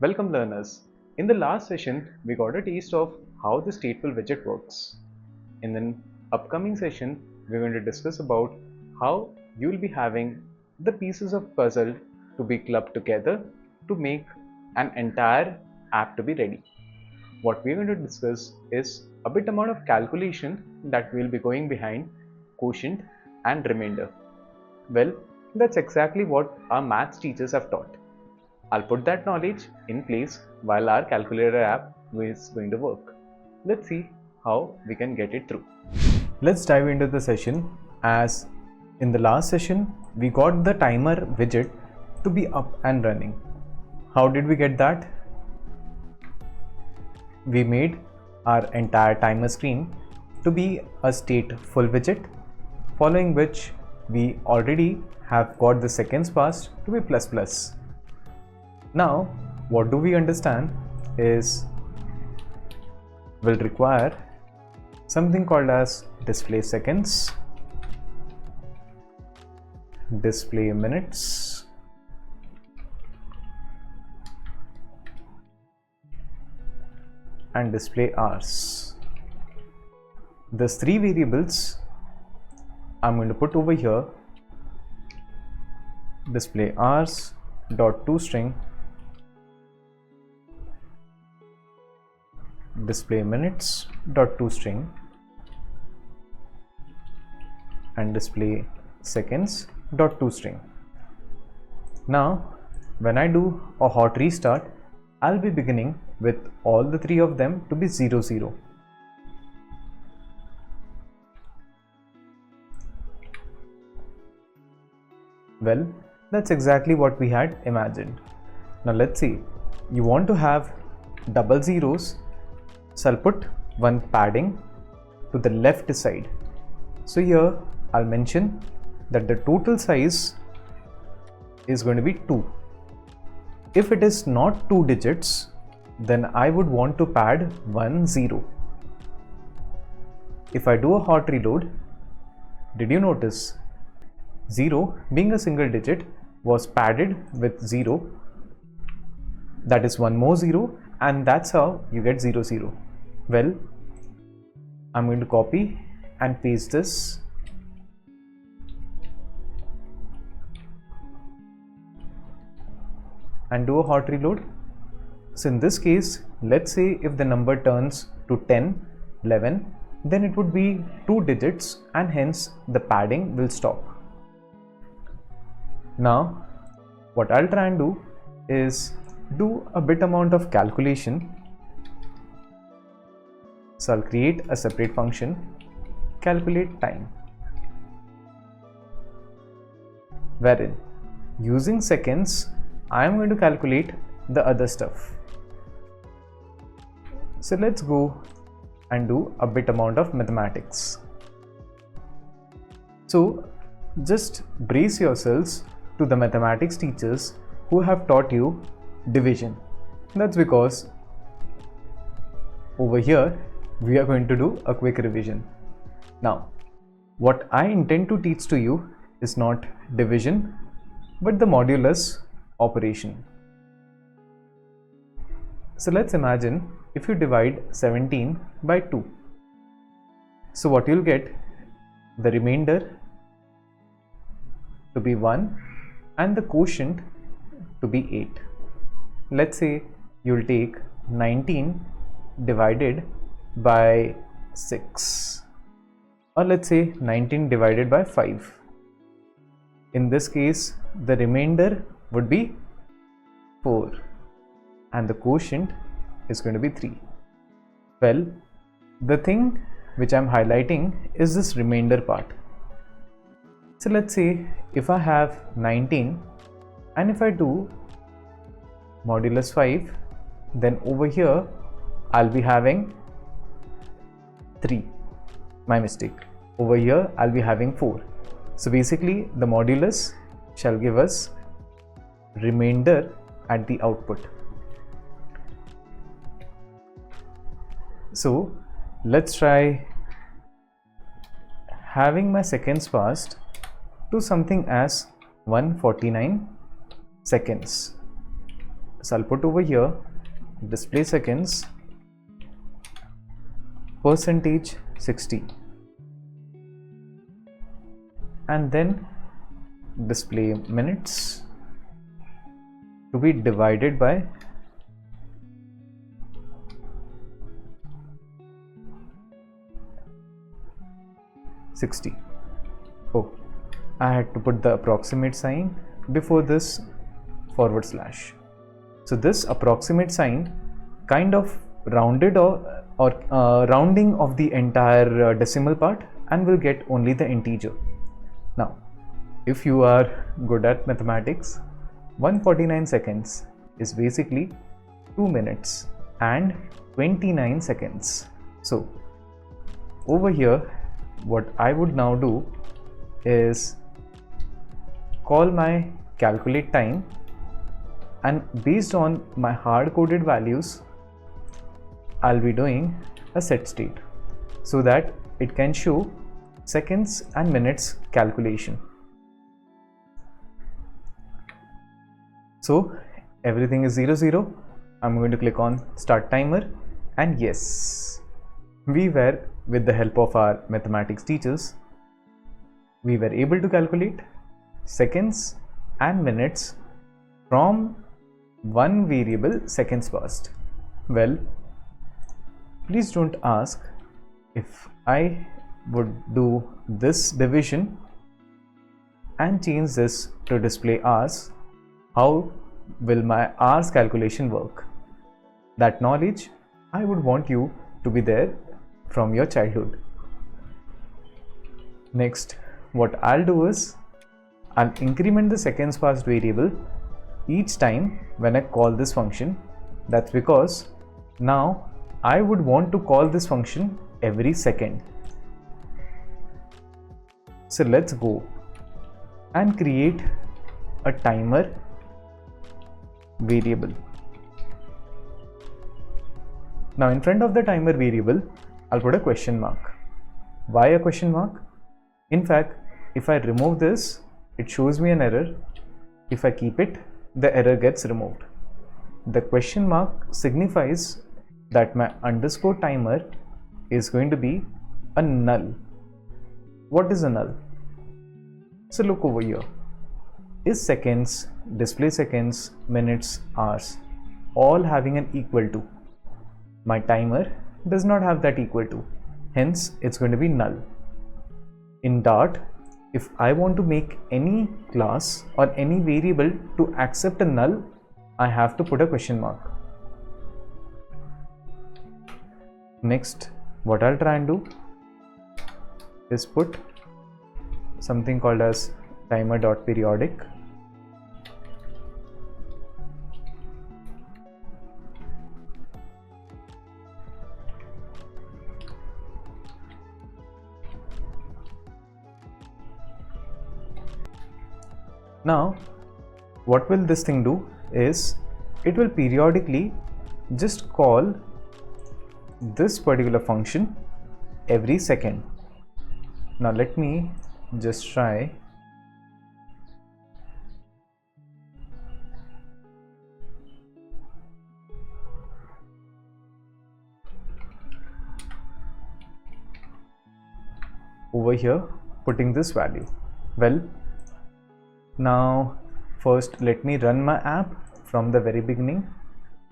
Welcome learners. In the last session, we got a taste of how the stateful widget works. In the upcoming session, we're going to discuss about how you will be having the pieces of puzzle to be clubbed together to make an entire app to be ready. What we're going to discuss is a bit amount of calculation that will be going behind quotient and remainder. Well, that's exactly what our maths teachers have taught. I'll put that knowledge in place while our calculator app is going to work. Let's see how we can get it through. Let's dive into the session. As in the last session, we got the timer widget to be up and running. How did we get that? We made our entire timer screen to be a stateful widget, following which we already have got the seconds passed to be plus plus. Now, what do we understand is will require something called as display seconds, display minutes, and display hours. These three variables I'm going to put over here: display hours dot toString, display minutes dot toString, and display seconds dot toString. Now, when I do a hot restart, I'll be beginning with all the three of them to be 0, 0. Well, that's exactly what we had imagined. Now let's see, you want to have double zeros, so I'll put one padding to the left side. So here I'll mention that the total size is going to be 2. If it is not 2 digits, then I would want to pad 1 0. If I do a hot reload, did you notice 0 being a single digit was padded with 0? That is one more 0, and that's how you get 0 0. Well, I'm going to copy and paste this. And do a hot reload. So in this case, let's say if the number turns to 10, 11, then it would be 2 digits and hence the padding will stop. Now, what I'll try and do is do a bit amount of calculation. So I'll create a separate function, calculate time, wherein using seconds, I am going to calculate the other stuff. So let's go and do a bit amount of mathematics. So just brace yourselves to the mathematics teachers who have taught you division. That's because over here we are going to do a quick revision. Now, what I intend to teach to you is not division, but the modulus operation. So let's imagine if you divide 17 by 2. So what you'll get, the remainder to be 1 and the quotient to be 8. Let's say you'll take 19 divided by 6, or let's say 19 divided by 5. In this case, the remainder would be 4 and the quotient is going to be 3. Well, the thing which I'm highlighting is this remainder part. So let's say if I have 19 and if I do modulus 5, then over here I'll be having 3. My mistake. Over here I'll be having 4. So basically the modulus shall give us remainder at the output. So let's try having my seconds passed to something as 149 seconds. So I'll put over here display seconds percentage 60 and then display minutes to be divided by 60. Oh, I had to put the approximate sign before this forward slash. So this approximate sign kind of rounded or rounding of the entire decimal part and will get only the integer. Now, if you are good at mathematics, 149 seconds is basically 2 minutes and 29 seconds. So over here, what I would now do is call my calculate time, and based on my hard coded values, I'll be doing a set state so that it can show seconds and minutes calculation. So everything is 00. I'm going to click on start timer, and yes, we were, with the help of our mathematics teachers, we were able to calculate seconds and minutes from one variable seconds passed. Well, please don't ask, if I would do this division and change this to display hours, how will my hours calculation work? That knowledge I would want you to be there from your childhood. Next, what I'll do is I'll increment the seconds passed variable each time when I call this function. That's because now I would want to call this function every second. So let's go and create a timer variable. Now in front of the timer variable, I'll put a question mark. Why a question mark? In fact, if I remove this, it shows me an error. If I keep it, the error gets removed. The question mark signifies that my underscore timer is going to be a null. What is a null? So look over here. Is seconds, display seconds, minutes, hours all having an equal to? My timer does not have that equal to, hence it's going to be null. In Dart, if I want to make any class or any variable to accept a null, I have to put a question mark. Next, what I'll try and do is put something called as timer.periodic. Now, what will this thing do is it will periodically just call this particular function every second. Now let me just try over here putting this value. Well, now first let me run my app from the very beginning,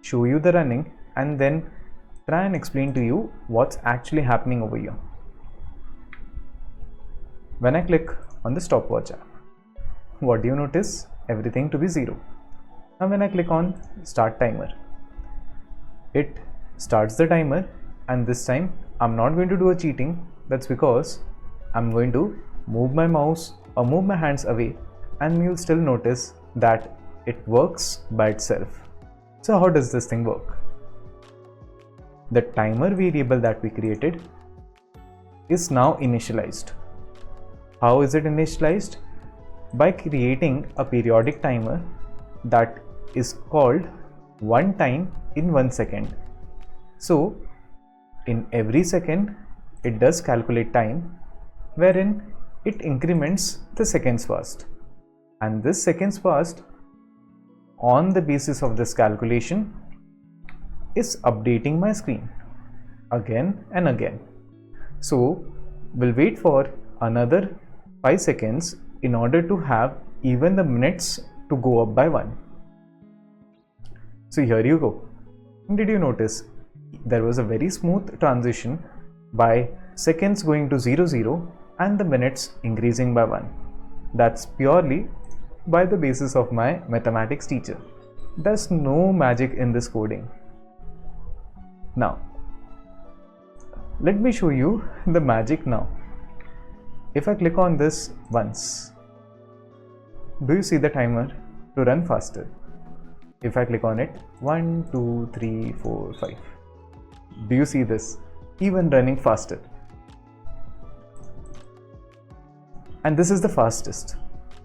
show you the running, and then try and explain to you what's actually happening over here. When I click on the stopwatch app, what do you notice? Everything to be 0. Now when I click on start timer, it starts the timer, and this time I'm not going to do a cheating. That's because I'm going to move my mouse or move my hands away, and you'll still notice that it works by itself. So how does this thing work? The timer variable that we created is now initialized. How is it initialized? By creating a periodic timer that is called one time in 1 second. So in every second it does calculate time, wherein it increments the seconds passed, and this seconds passed on the basis of this calculation is updating my screen again and again. So we'll wait for another 5 seconds in order to have even the minutes to go up by 1. So here you go. Did you notice there was a very smooth transition by seconds going to 00 and the minutes increasing by 1? That's purely by the basis of my mathematics teacher. There's no magic in this coding. Now, let me show you the magic now. If I click on this once, do you see the timer to run faster? If I click on it, 1, 2, 3, 4, 5. Do you see this? Even running faster. And this is the fastest.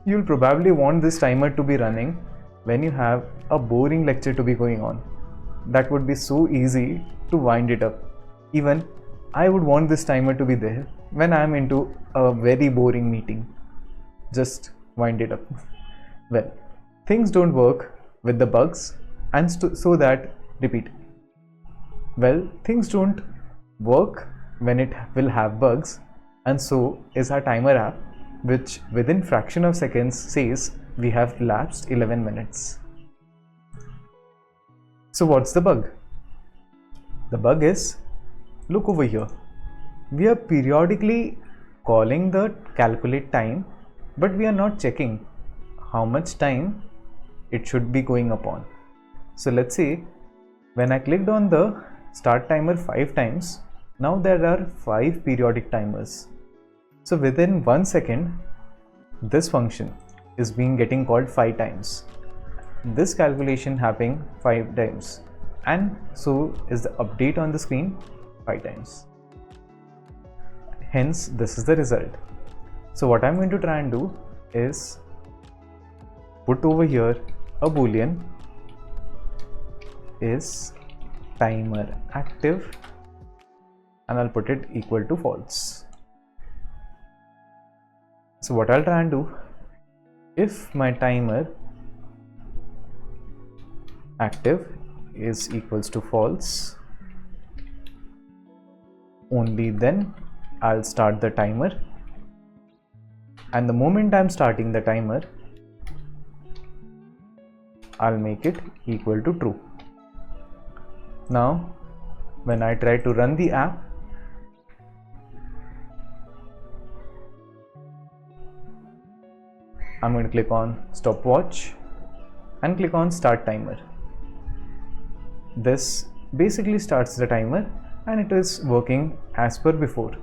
You'll probably want this timer to be running when you have a boring lecture to be going on. That would be so easy to wind it up. Even I would want this timer to be there when I am into a very boring meeting. Just wind it up. Well, things don't work with the bugs, and so that repeat. Well, things don't work when it will have bugs, and so is our timer app, which within fraction of seconds says we have elapsed 11 minutes. So what's the bug? The bug is, look over here. We are periodically calling the calculate time, but we are not checking how much time it should be going upon. So let's say when I clicked on the start timer 5 times, now there are 5 periodic timers. So within 1 second, this function is getting called 5 times. This calculation happening 5 times, and so is the update on the screen 5 times. Hence, this is the result. So what I'm going to try and do is put over here a boolean is timer active, and I'll put it equal to false. So what I'll try and do, if my timer active is equals to false, only then I'll start the timer, and the moment I'm starting the timer, I'll make it equal to true. Now when I try to run the app, I'm going to click on stopwatch and click on start timer. This basically starts the timer and it is working as per before.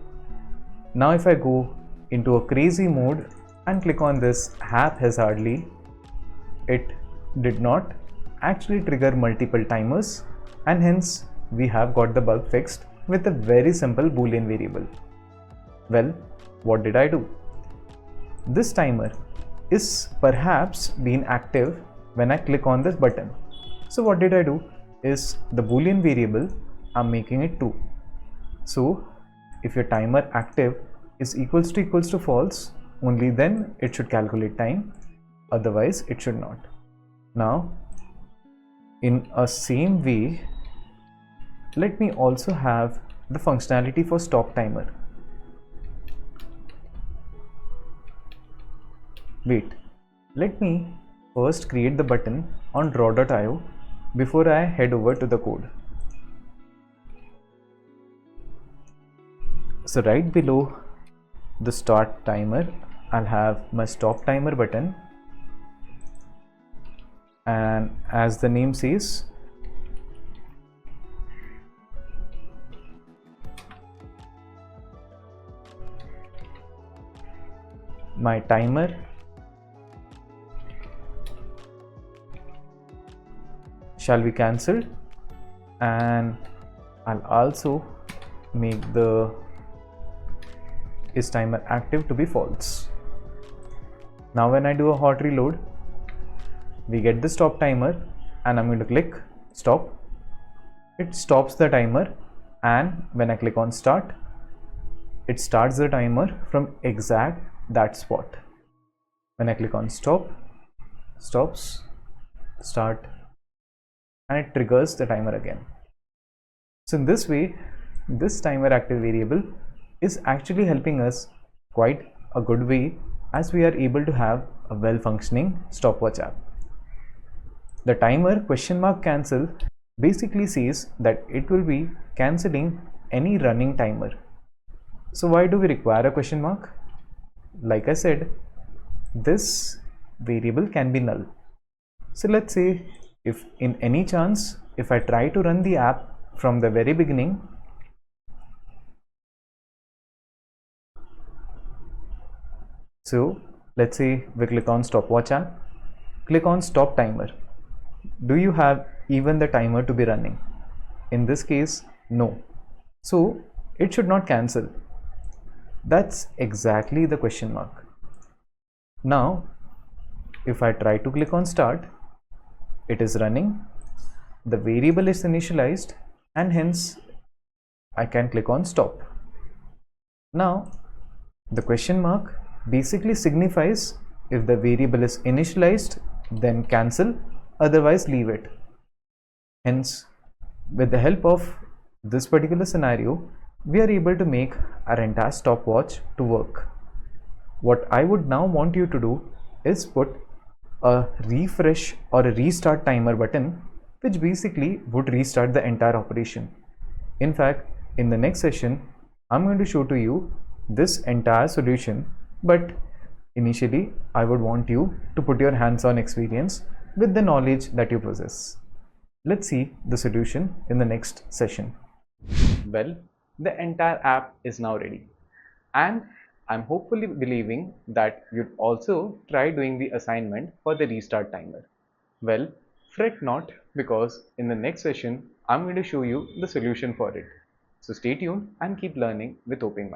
Now if I go into a crazy mode and click on this haphazardly, it did not actually trigger multiple timers, and hence we have got the bug fixed with a very simple boolean variable. Well, what did I do? This timer is perhaps being active when I click on this button. So what did I do is the boolean variable, I'm making it true. So if your timer active is equals to false, only then it should calculate time, otherwise it should not. Now in a same way, let me also have the functionality for stop timer. Wait, let me first create the button on draw.io before I head over to the code. So right below the start timer, I'll have my stop timer button, and as the name says, my timer shall be cancelled, and I'll also make the is timer active to be false. Now when I do a hot reload, we get the stop timer, and I'm going to click stop. It stops the timer, and when I click on start, it starts the timer from exact that spot. When I click on stop, stops, start, and it triggers the timer again. So in this way, this timer active variable is actually helping us quite a good way, as we are able to have a well functioning stopwatch app. The timer cancel basically says that it will be cancelling any running timer. So why do we require a question mark? Like I said, this variable can be null. So let's say if in any chance, if I try to run the app from the very beginning, so let's say we click on stopwatch app, click on stop timer. Do you have even the timer to be running? In this case, no. So it should not cancel. That's exactly the question mark. Now, if I try to click on start, it is running, the variable is initialized, and hence I can click on stop. Now, the question mark basically signifies if the variable is initialized, then cancel, otherwise leave it. Hence, with the help of this particular scenario, we are able to make our entire stopwatch to work. What I would now want you to do is put a refresh or a restart timer button, which basically would restart the entire operation. In fact, in the next session, I'm going to show to you this entire solution, but initially I would want you to put your hands-on experience with the knowledge that you possess. Let's see the solution in the next session. Well, the entire app is now ready, and I'm hopefully believing that you'd also try doing the assignment for the restart timer. Well, fret not, because in the next session I'm going to show you the solution for it. So stay tuned and keep learning with Open Mind.